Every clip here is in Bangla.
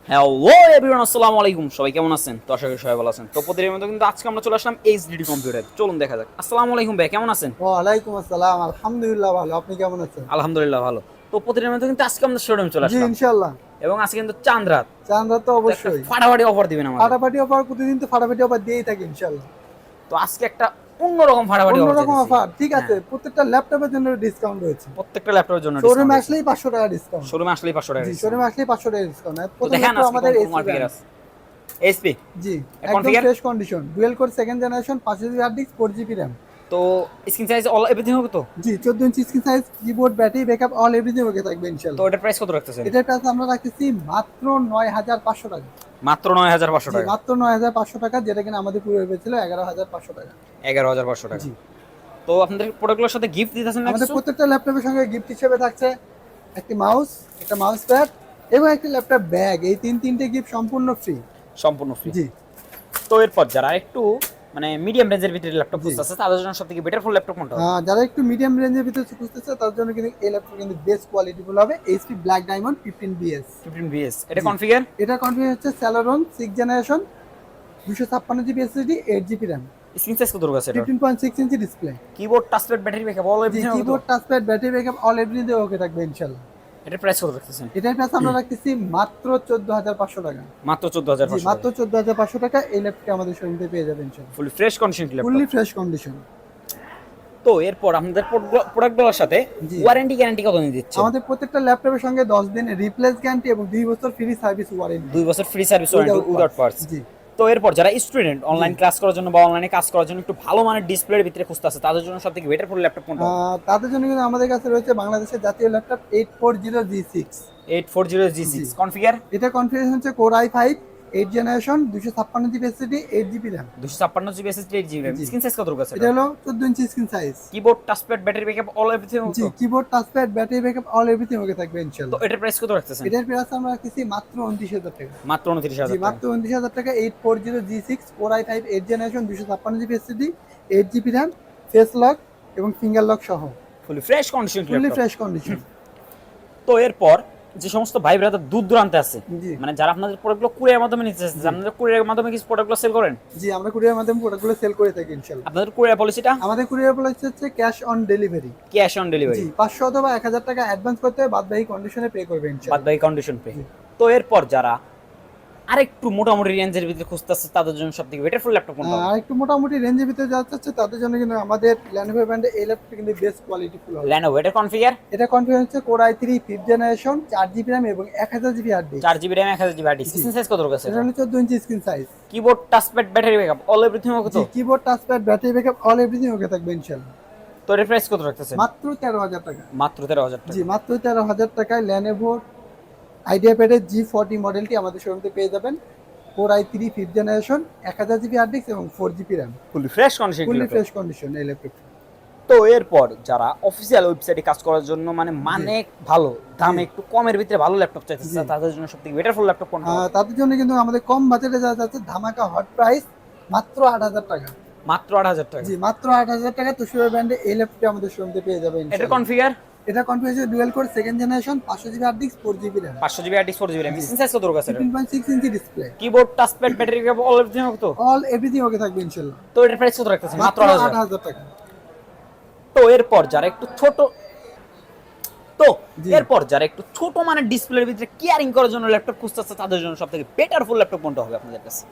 হ্যালো এভরিওয়ান, আসসালামু আলাইকুম। সবাই কেমন আছেন? তো আশা করি সবাই ভালো আছেন। তো প্রতিদিনের মতো কিন্তু আজকে আমরা চলে আসলাম এইচডিডি কম্পিউটার। চলুন দেখা যাক। আসসালামু আলাইকুম ভাই, কেমন আছেন? ওয়ালাইকুম আসসালাম, আলহামদুলিল্লাহ ভালো। আপনি কেমন আছেন? আলহামদুলিল্লাহ ভালো। তো প্রতিদিনের মতো কিন্তু আজকে আমরা শোরুমে চলে জি আসলাম ইনশাআল্লাহ। এবং আজকে কিন্তু চাঁদ রাত, চাঁদা তো তো একটা অবশ্যই ফাটাফাটি অফার দিবেন আমাদের। ফাটাফাটি অফার, প্রতিদিন তো ফাটাফাটি অফার দিয়েই থাকি ইনশাআল্লাহ। তো আজকে একটা অন্যরকম ফাটাফাটি অফার অন্যরকম দিতেছি। অফার, ঠিক আছে। হ্যাঁ, প্রত্যেকটা ল্যাপটপের জন্য ডিসকাউন্ট রয়েছে। প্রত্যেকটা ল্যাপটপের জন্য শোরুমে ডিসকাউন্ট আছে। আসলেই 500 টাকা ডিসকাউন্ট। শোরুমে আসলেই 500 টাকা জি, discount। শোরুমে আসলেই 500 টাকা ডিসকাউন্ট। তো প্রথম দেখেন ল্যাপটপ আজকে আমাদের কোন এসপি কনফিগার ব্র্যান্ড। আছে। এইচপি জি, একদম configure. Fresh condition, dual core second generation, 5GB hard disk, 4GB RAM. তো স্ক্রিন সাইজ অল এভরিথিং হবে তো? জি, 14 inch screen size, keyboard, battery backup, all everything okay থাকবে তো ইনশাআল্লাহ। এটার প্রাইস কত রাখতেছেন? এটার প্রাইস আমরা রাখতেছি মাত্র 9500 টাকা। মাত্র 9500 জি, টাকা। মাত্র 9500 টাকা, যেটা কিনা আমাদের পুরো ছিল 11500 টাকা। 11500 টাকা। জি, তো আপনাদের প্রোডাক্টগুলোর সাথে গিফট দিতেছেন না আমাদের কিছু? প্রত্যেকটা ল্যাপটপের সঙ্গে গিফট হিসেবে থাকছে একটি মাউস, একটা মাউস প্যাড এবং একটি ল্যাপটপ ব্যাগ। এই তিনটে গিফট সম্পূর্ণ ফ্রি। সম্পূর্ণ ফ্রি। জি, তো এরপর যারা একটু মানে মিডিয়াম রেঞ্জের ভিতরে ল্যাপটপ জি। খুঁজতেছে তাদের জন্য সবথেকে বেটার ফুল ল্যাপটপ কোনটা হবে? যারা একটু মিডিয়াম রেঞ্জের ভিতরে খুঁজতেছে তার জন্য কিন্তু এই ল্যাপটপ কিন্তু বেস্ট কোয়ালিটিফুল হবে। H P black diamond 15BS। 15 BS। এটা জি। কনফিগার? এটা কনফিগার হচ্ছে Celeron 6 generation, 256GB SSD, 8GB RAM, screen size কত আছে এটা? 15.6 inch display. Keyboard touchpad battery backup all জি, এভরিথিং হবে তো? Keyboard, touchpad, battery backup, all everything okay থাকবে ইনশাআল্লাহ। এটার প্রাইস কত রাখতেছেন? এটার প্রাইস আমরা রাখতেছি মাত্র 14500 টাকা। মাত্র জি, 14500 মাত্র টাকা। 14500 টাকা এই ল্যাপটপটি আমাদের শোরুমে পেয়ে যাবেন ইনশাআল্লাহ। Fully fresh condition fully laptop. Fresh condition. তো এরপর আপনাদের প্রোডাক্টগুলোর সাথে জি। ওয়ারেন্টি গ্যারান্টি কত দিন দিচ্ছে? আমাদের প্রত্যেকটা ল্যাপটপের সঙ্গে 10 দিনের রিপ্লেস গ্যারান্টি এবং 2 বছর ফ্রি সার্ভিস ওয়ারেন্টি 2 বছর free service warranty without parts. জি, তো এরপর যারা স্টুডেন্ট অনলাইন ক্লাস করার জন্য বা অনলাইনে কাজ করার জন্য একটু ভালো মানের ডিসপ্লের ভিতরে খুঁজতেছে তাদের জন্য সবথেকে বেটার ফুল ল্যাপটপ কোনটা হবে? তাদের জন্য কিন্তু আমাদের কাছে রয়েছে বাংলাদেশের জাতীয় ল্যাপটপ 840G6। 840G6 জি। কনফিগার? এটা কনফিগারেশন হচ্ছে Core i5 8 generation, 256GB SSD, 8GB RAM। 256GB SSD 8GB RAM। জি। স্ক্রিন সাইজ কত আছে এটা এটা? হলো 14 inch screen size. Keyboard touchpad battery backup all everything জি, তো? Keyboard, touchpad, battery backup, all everything okay থাকবে তো ইনশাআল্লাহ। এটার প্রাইস কত রাখতেছেন? এটার প্রাইস আমরা রাখতেছি মাত্র 29000 টাকা। মাত্র জি, 29000 টাকা। মাত্র 29000 টাকা। 840G6 Core i5 8 generation, 256GB SSD, 8GB RAM, face lock এবং ফিঙ্গার লক সহ fully fresh condition fully laptop. Fresh condition. তো এরপর যে সমস্ত ভাই ব্রাদার দূর দূরান্তে আছে, জি, মানে যারা আপনাদের প্রোডাক্টগুলো কুরিয়ার মাধ্যমে নিতে চাচ্ছেন, আপনাদের কুরিয়ার মাধ্যমে কিছু প্রোডাক্টগুলো সেল করেন? জি, আমরা কুরিয়ার মাধ্যমে প্রোডাক্টগুলো সেল করে থাকি ইনশাআল্লাহ। আপনাদের কুরিয়ার পলিসিটা? আমাদের কুরিয়ার পলিসি হচ্ছে cash on delivery. Cash on delivery. জি, 500 অথবা 1000 টাকা অ্যাডভান্স করতে হবে, বাদ বাকি কন্ডিশনে পে করবে বাদ ইনশাআল্লাহ। বাকি কন্ডিশন পে। জি। তো এরপর যারা আরেকটু মোটামুটি রেঞ্জের ভিতরে খুঁজতেছে তাদের জন্য সবথেকে বেটার ফুল ল্যাপটপ কোনটা হবে? আর একটু মোটামুটি রেঞ্জের ভিতরে যাচ্ছে হচ্ছে তাদের জন্য কিন্তু আমাদের Lenovo ব্র্যান্ডের এই ল্যাপটপটা কিন্তু বেস্ট কোয়ালিটিফুল হবে। Lenovo এটা কনফিগার? এটা কনফিগার হচ্ছে Core i3 5th generation, 4GB RAM এবং 1000GB hard disk. 4GB RAM 1000GB hard disk. জি। স্ক্রিন সাইজ কত আছে এটা এটা? হলো 14 inch screen size. Keyboard touchpad battery backup all everything okay জি, তো? Keyboard, touchpad, battery backup, all everything okay থাকবে ইনশাআল্লাহ। তো এর প্রাইস কত রাখতেছেন? মাত্র 13000 টাকা। মাত্র 13000 টাকা। জি, মাত্র 13000 টাকায় Lenovo IdeaPad G40 মডেলটি আমাদের শোরুমে পেয়ে যাবেন। Core i3 5th generation, 1000GB hard disk এবং 4GB RAM। Fully fresh condition fully laptop. Fresh condition এই ল্যাপটপটি। তো এরপর যারা অফিসিয়াল ওয়েবসাইটে কাজ করার জন্য মানে ভালো দামে জি। একটু কমের ভিতরে ভালো ল্যাপটপ চাইতেছে জি। তাদের জন্য সবথেকে বেটার ফুল ল্যাপটপ কোনটা হবে? তাদের জন্য কিন্তু আমাদের কম বাজেটে যা যাচ্ছে ধামাকা হট প্রাইস মাত্র 8000 টাকা। মাত্র 8000 টাকা। জি, মাত্র 8000 টাকা তুষার ব্র্যান্ডে এই ল্যাপটপটি আমাদের শোরুমে পেয়ে যাবেন এটা ইনশাআল্লাহ। কনফিগার? এটা configuration dual core second generation, 500GB hard disk, 4GB RAM, 500GB hard disk 4GB RAM। জি। স্ক্রিন সাইজ কত আছে এটা? 15.6 inch display. Keyboard touchpad battery backup all everything okay তো? অল এভরিথিং ওকে থাকবে ইনশাআল্লাহ। তো এর প্রাইস কত রাখতেছেন? মাত্র মাত্র 8000। 8000 টাকা। তো এরপর যারা একটু ছোট তো জি। এরপর যারা একটু ছোট মানের ডিসপ্লের ভিতরে কেয়ারিং করার জন্য ল্যাপটপ খুঁজতেছে তাদের জন্য সবথেকে বেটার ফুল ল্যাপটপ কোনটা হবে আপনাদের কাছে?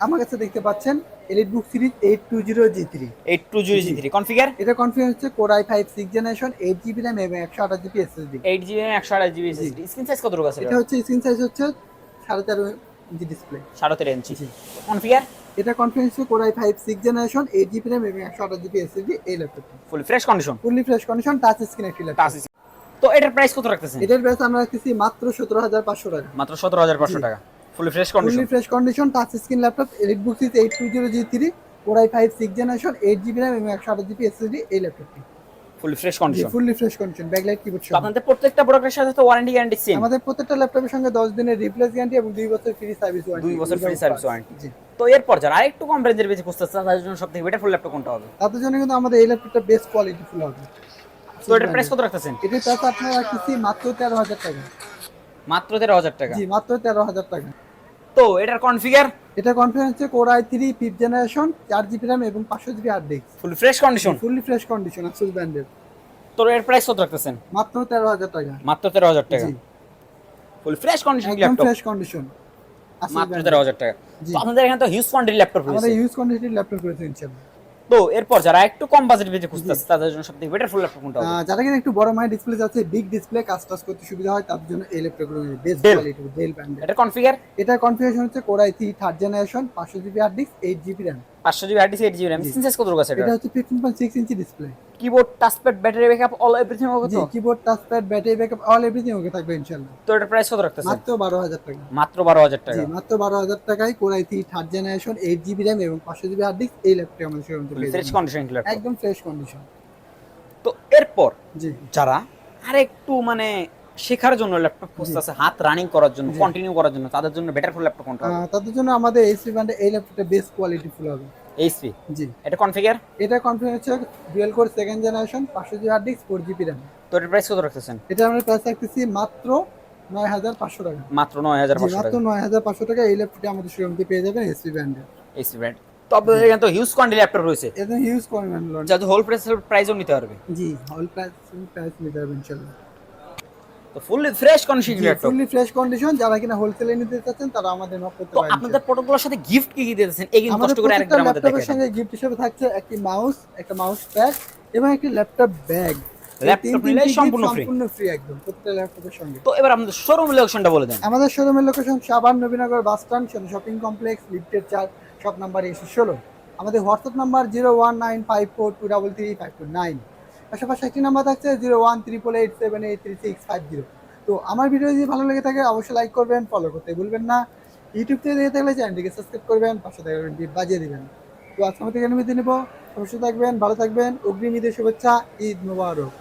আমার কাছে দেখতে পাচ্ছেন EliteBook series 820G3। 820G3 configure? এটা কনফিগার হচ্ছে Core i5 6 generation, 8GB RAM এবং 128GB SSD। 8GB 128GB SSD। Screen size কত আছে এটা এটা? হচ্ছে স্ক্রিন সাইজ হচ্ছে 13.5 ইঞ্চি ডিসপ্লে। 13.5 ইঞ্চি। জি। কনফিগার? এটা কনফিগার হচ্ছে Core i5 6 generation, 8GB RAM এবং 128GB SSD এই ল্যাপটপটি। Fully fresh condition. Fully fresh condition, touch screen একটি ল্যাপটপ। টাচ। তো এটার প্রাইস কত রাখতেছেন? এটার প্রাইস আমরা রাখতেছি মাত্র 17500 টাকা। মাত্র 17500 জি। টাকা। Fully fresh condition. Fully fresh condition, touch screen laptop, EliteBook series 820G3, Core i5 6 generation, 8GB RAM এবং 128GB SSD এই ল্যাপটপটি। ফুলি ফ্রেশ জি, condition. Fully fresh condition, backlight keyboard তো সহ। আপনাদের প্রত্যেকটা প্রোডাক্টের সাথে তো ওয়ারেন্টি গ্যারান্টি সেম? আমাদের প্রত্যেকটা ল্যাপটপের সঙ্গে 10 দিনের রিপ্লেস গ্যারান্টি এবং 2 বছর ফ্রি সার্ভিস ওয়ারেন্টি। 2 বছর ফ্রি সার্ভিস ওয়ারেন্টি। জি। তো এরপর যারা আরেকটু কম রেঞ্জের ভিতরে খুঁজতেছে তাদের জন্য সবথেকে বেটার ফুল ল্যাপটপ কোনটা হবে? তাদের জন্য কিন্তু আমাদের এই ল্যাপটপটা বেস্ট কোয়ালিটি ফুল হবে। তো এটার প্রাইস কত রাখতেছেন? এটার প্রাইস আপনারা রাখতেছি মাত্র 13,000 টাকা। মাত্র 13,000 টাকা। জি, মাত্র 13,000 টাকা। তো এটার কনফিগার এটা কনফিগার হচ্ছে core i3 5th generation 4GB RAM এবং 500GB hard disk. Full fresh condition. Fully fresh condition Asus ব্র্যান্ডের। তো এর প্রাইস কত রাখতেছেন? মাত্র 13,000 টাকা। মাত্র 13,000 টাকা। জি, ফুল ফ্রেশ কন্ডিশন একদম ল্যাপটপ। Fresh condition. মাত্র 13,000 টাকা। জি। তো আপনাদের এখানে তো হিউজ কোয়ান্টিটি ল্যাপটপ আমাদের রয়েছে। ইউজ কন্ডিশন ল্যাপটপ রয়েছে ইনশাআল্লাহ। তো এরপর যারা একটু কম বাজেট বেজে খুঁজতেছে তাদের জন্য সবথেকে বেটার ফুল ল্যাপটপ কোনটা হবে? যারা কিনা একটু বড় মানের ডিসপ্লে আছে, বিগ ডিসপ্লে, কাজ টাজ করতে সুবিধা হয়, তাদের জন্য এই ল্যাপটপগুলো বেস্ট Dell। কোয়ালিটি ডেল ব্র্যান্ডের। এটা কনফিগার এটা কনফিগারেশন হচ্ছে core i3 3rd generation 500GB hard disk 8GB RAM। 500 GB hard disk 8 GB RAM জি। স্ক্রিন সাইজ কত আছে এটা? এটা হচ্ছে 15.6 inch display. Keyboard touchpad battery backup all everything okay জি, তো? Keyboard, touchpad, battery backup all everything okay থাকবে ইনশাআল্লাহ। তো এটার প্রাইস কত রাখতেছেন? মাত্র 12,000 টাকা। মাত্র 12,000 জি, টাকা। মাত্র 12,000 টাকায় core i3 3rd generation 8GB RAM এবং 500GB হার্ড ডিস্ক এই ল্যাপটপটি আমাদের শোরুম থেকে পেয়ে ফ্রেশ যাবেন। Condition laptop. একদম ফ্রেশ কন্ডিশন। তো এরপর জি, যারা আরেকটু মানে শেখার জন্য ল্যাপটপ খুঁজতেছে, হাত রানিং করার জন্য, জি। কন্টিনিউ করার জন্য, তাদের জন্য বেটার ফুল ল্যাপটপ কোনটা হবে? তাদের জন্য আমাদের এইচপি ব্র্যান্ডের এই ল্যাপটপটা বেস্ট কোয়ালিটি ফুল হবে। এইচপি। জি, এটা কনফিগার। এটা কনফিগার হচ্ছে dual core 2nd generation 500GB hard disk 4GB RAM। তো এটার প্রাইস কত রাখতেছেন? এটা আমরা প্রাইস রাখতেছি মাত্র 9,500 টাকা। মাত্র জি, 9,500 মাত্র টাকা। 9,500 টাকা এই ল্যাপটপটি আমাদের শোরুম থেকে পেয়ে যাবেন এইচপি ব্র্যান্ডের। HP brand. তো আপনাদের এখানে তো হিউজ কোয়ান্টিটি ল্যাপটপ রয়েছে, একদম হিউজ কোয়ান্টিটি লঞ্চ। যাতে হোল প্রাইসও নিতে পারবে। জি, অল প্রাইস নিতে পারবেন ইনশাআল্লাহ। তো fully fresh condition laptop. Fully fresh condition. যারা কিনা হোলসেলে নিতে চাচ্ছেন তারা আমাদের নক করতে তো পারেন। আপনাদের প্রোডাক্টগুলোর সাথে গিফট কি কি দিতেছেন এই কিন্তু আমাদের কষ্ট করে প্রত্যেকটা আরেকবার আমাদের ল্যাপটপের দেখাই সঙ্গে গিফট হিসেবে থাকছে একটি মাউস, একটা মাউস প্যাড এবং একটি ল্যাপটপ ব্যাগ। ল্যাপটপ নিলে সম্পূর্ণ ফ্রি। সম্পূর্ণ ফ্রি একদম প্রত্যেকটা ল্যাপটপের সঙ্গে। তো এবার আমাদের শোরুম লোকেশনটা বলে দেন। আমাদের শোরুমের location Savar Nabinagar bus stand, shopping complex, লিফটের 4, শপ নাম্বার 16। আমাদের হোয়াটসঅ্যাপ নাম্বার 01954233529। পাশাপাশি একটি নাম্বার থাকছে 01888783650। তো আমার ভিডিও যদি ভালো লেগে থাকে অবশ্যই লাইক করবেন, ফলো করতে ভুলবেন না। ইউটিউব থেকে দেখে থাকলে চ্যানেলটিকে সাবস্ক্রাইব করবেন, পাশে থাকবেন বাজিয়ে দিবেন। তো আজকে আমাদের এখানে বিদায় নেব। অবশ্যই থাকবেন, ভালো থাকবেন। অগ্রিম ঈদের শুভেচ্ছা, ঈদ মোবারক।